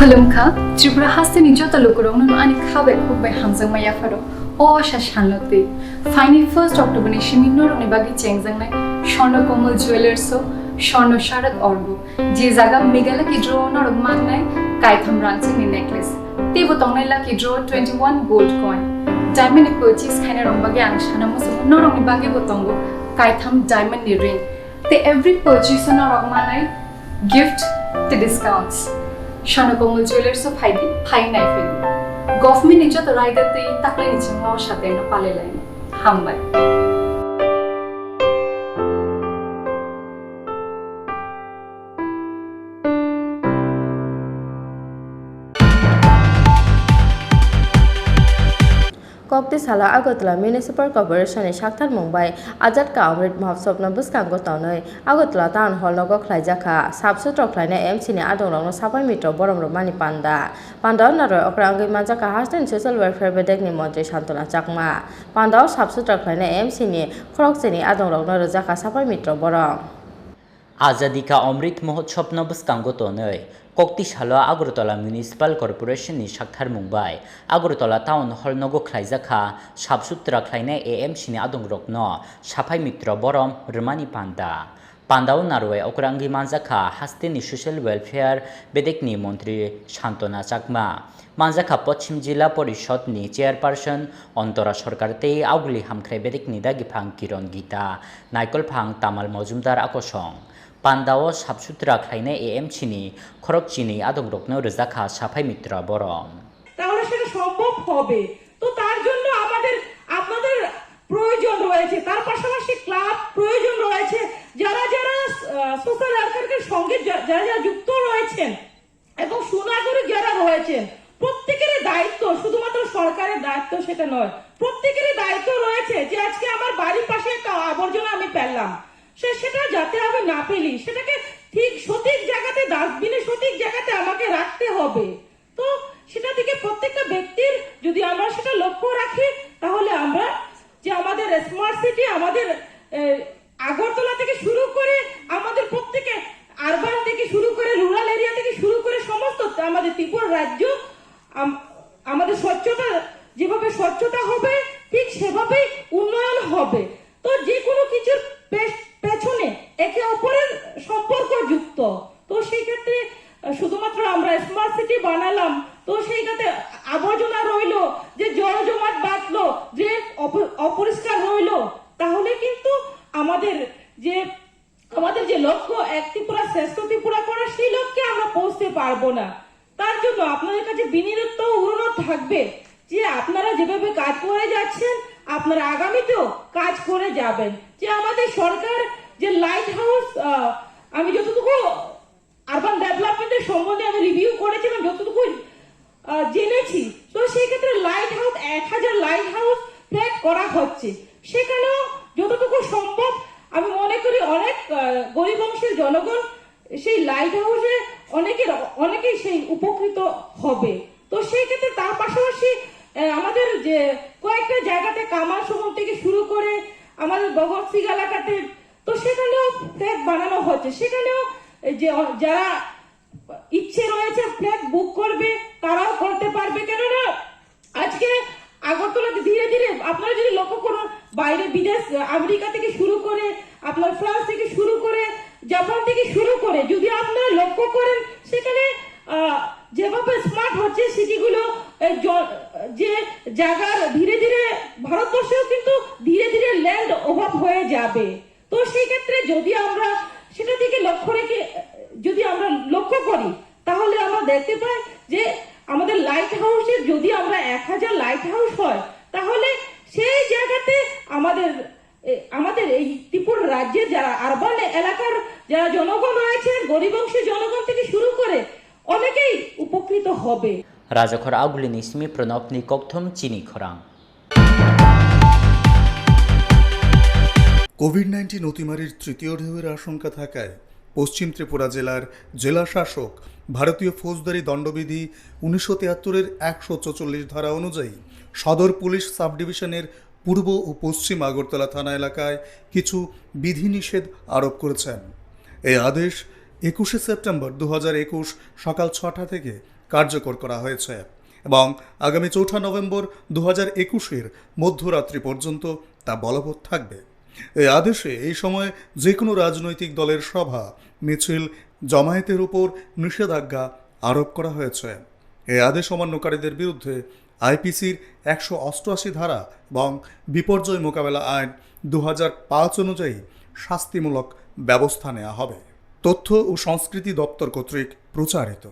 Khulumkha, Tripura has the Nijota Lokurong and Kabek by Hamzang Mayafaro, or Shashanlote. Finally, 1st October, Shimino Nibagi Chengzang, Shono Komal Jewelers, so Shono Sharak Orgo, Jizaga Migala Kidro, not of Manai, Kaitham Ranching necklace. Tebotong Lucky draw 21 gold coin. Diamond purchase Kana Rombagang, Shanamus, not only Bagi Botongo, Kaitham diamond ring. They every purchase on our Manai gift the discounts. Shono Komal Jewelers of Khlainai Film. Government Ninja the rider the Khlainai Mo Shateno Palelai. Hambai. Kokti Sala Agotla Municipal Corporation in Shaktan Mumbai, Ajat Ka Amrit Mahotsav Nabuskan Gotanoi, Agotla Town Hall Logo Rwjakha, Sutra Khlainai AMC Adongrokno Safai Mitra Borom Romani Panda. Panda Naro Khorang Rwjakha Hastan Social Welfare Bedegni Montri Shantona Chakma. Panda Sutra Khlainai AMC ni Khorang Adongrokno Rwjakha Safai Mitra Borom. Azadi ka Amrit Mahotsav Nabuskan Gotanoi. Kokti Shala Agortola Municipal Corporation in Shaktar Mumbai, Agortola Town Hall Nogo Rwjakha, Sutra Khlainai AMC Adongrokno, Safai Mitra Borom, Romani Panda. Pandao Narwe Okrangi Manzaka, Hastini Social Welfare, Bedekni Montri Shantona Chakma. Manzaka Pochim Jila Porishot ni Chairperson, Ontora Sorkarte, Augli Hamkre Bedekni Dagipang Kiron Gita, Naikol Pang Tamal Mojumdar Akosong. Pandao Sutra Khlainai AMC ni Chini Adongrokno Rwjakha Safai Mitra Borom. তাহলে সেটা সম্ভব হবে তো তার জন্য আমাদের আপনাদের প্রয়োজন রয়েছে তার পাশাপাশি ক্লাব প্রয়োজন রয়েছে যারা যারা সোশ্যাল ওয়ার্কারের সঙ্গে যারা যুক্ত রয়েছেন এবং সুনাগরিক যারা রয়েছেন প্রত্যেকের দায়িত্ব শুধুমাত্র সরকারের দায়িত্ব সেটা নয় প্রত্যেকের দায়িত্ব রয়েছে যে আজকে আমার বাড়ির পাশে একটা আবর্জনা আমি ফেললাম সেটা যাতে আমি না ফেলি সেটাকে ঠিক সঠিক জায়গাতে ডাস্টবিনে সঠিক জায়গাতে আমাকে রাখতে হবে তো সেটা থেকে প্রত্যেকটা ব্যক্তির যদি আমরা সেটা লক্ষ্য রাখি তাহলে আমরা যে আমাদের স্মার্ট সিটি আমাদের আগরতলা থেকে শুরু করে আমাদের প্রত্যেকে আরবান থেকে শুরু করে রুরাল এরিয়া থেকে শুরু করে সমস্ত আমাদের ত্রিপুরা রাজ্য আমাদের স্বচ্ছতা যেভাবে স্বচ্ছতা হবে ঠিক সেভাবেই উন্নয়ন হবে তো যে কোনো কিছুর পেছনে একে অপরের সম্পর্ক যুক্ত তো সেই ক্ষেত্রে শুধুমাত্র আমরা স্মার্ট সিটি বানালাম তো সেই ক্ষেত্রে আবর্জনা রইলো যে জল জমাট বাঁধলো ড্রেন অপরিষ্কার রইলো তাহলে কিন্তু আমাদের যে লক্ষ্য এক ত্রিপুরা শ্রেষ্ঠ ত্রিপুরা করা সেই লক্ষ্যে আমরা পৌঁছতে পারবো না তার জন্য আপনাদের কাছে বিনীত অনুরোধ থাকবে যে আপনারা যেভাবে কাজ করে যাচ্ছেন আপনারা আগামীতেও কাজ করে যাবেন যে আমাদের সরকার যে লাইট হাউস আমি যতটুকু আরবান ডেভেলপমেন্টের সম্বন্ধে আমি রিভিউ করেছিলাম যতটুকু জেনেছি তো সেই ক্ষেত্রে light house 1000 light house flat করা হচ্ছে সেখানেও যতটুকু সম্ভব আমি মনে করি অনেক গরিব অংশের জনগণ সেই লাইট হাউসে অনেকেই সেই উপকৃত হবে তো সেই ক্ষেত্রে তার পাশাপাশি আমাদের যে কয়েকটা জায়গাতে কামার সমন থেকে শুরু করে আমাদের ভগৎ সিং এলাকাতে তো সেখানেও ফ্ল্যাট বানানো হচ্ছে সেখানেও যে যারা ইচ্ছে রয়েছে ফ্ল্যাট বুক করবে তারাও করতে পারবে কেননা আজকে আগরতলাতে ধীরে ধীরে আপনারা যদি লক্ষ্য করুন বাইরে বিদেশ আমেরিকা থেকে শুরু করে আপনার ফ্রান্স থেকে শুরু করে জাপান থেকে শুরু করে যদি আপনারা লক্ষ্য করেন সেখানে যেভাবে স্মার্ট হচ্ছে সিটিগুলো যে জায়গার ধীরে ধীরে ভারতবর্ষেও কিন্তু ধীরে ধীরে ল্যান্ড অভাব হয়ে যাবে তো সেই ক্ষেত্রে যদি আমরা সেটা দিকে লক্ষ্য রেখে যদি আমরা লক্ষ্য করি তাহলে আমরা দেখতে পাই যে আমাদের লাইট হাউসে যদি আমরা 1000 লাইট হাউস হয় তাহলে সেই জায়গাতে আমাদের এই ত্রিপুরা রাজ্যের যারা আরবান এলাকার যারা জনগণ রয়েছে গরিব অংশের জনগণ থেকে শুরু করে অনেকেই উপকৃত হবে রাজাখর আগুলিনি সিমি প্রণবনি ককথম চিনি খরাং কোভিড-19 অতিমারির তৃতীয় ঢেউয়ের আশঙ্কা থাকায় পশ্চিম ত্রিপুরা জেলার জেলা শাসক ভারতীয় ফৌজদারি দণ্ডবিধি 1973-এর 144 ধারা অনুযায়ী সদর পুলিশ সাব ডিভিশনের পূর্ব ও পশ্চিম আগরতলা থানা এলাকায় কিছু বিধিনিষেধ আরোপ করেছেন। এই আদেশ 21শে সেপ্টেম্বর 2021 সকাল 6টা থেকে কার্যকর করা হয়েছে এবং আগামী 4 নভেম্বর 2021-এর মধ্যরাত্রি পর্যন্ত তা বলবৎ থাকবে। এই আদেশে এই সময় যে কোনো রাজনৈতিক দলের সভা, মিছিল, জমায়েতের উপর নিষেধাজ্ঞা আরোপ করা হয়েছে। এই আদেশ অমান্যকারীদের বিরুদ্ধে আইপিসির 188 ধারা এবং বিপর্যয় মোকাবেলা আইন 2005 অনুযায়ী শাস্তিমূলক ব্যবস্থা নেওয়া হবে। তথ্য ও সংস্কৃতি দপ্তর কর্তৃক প্রচারিত।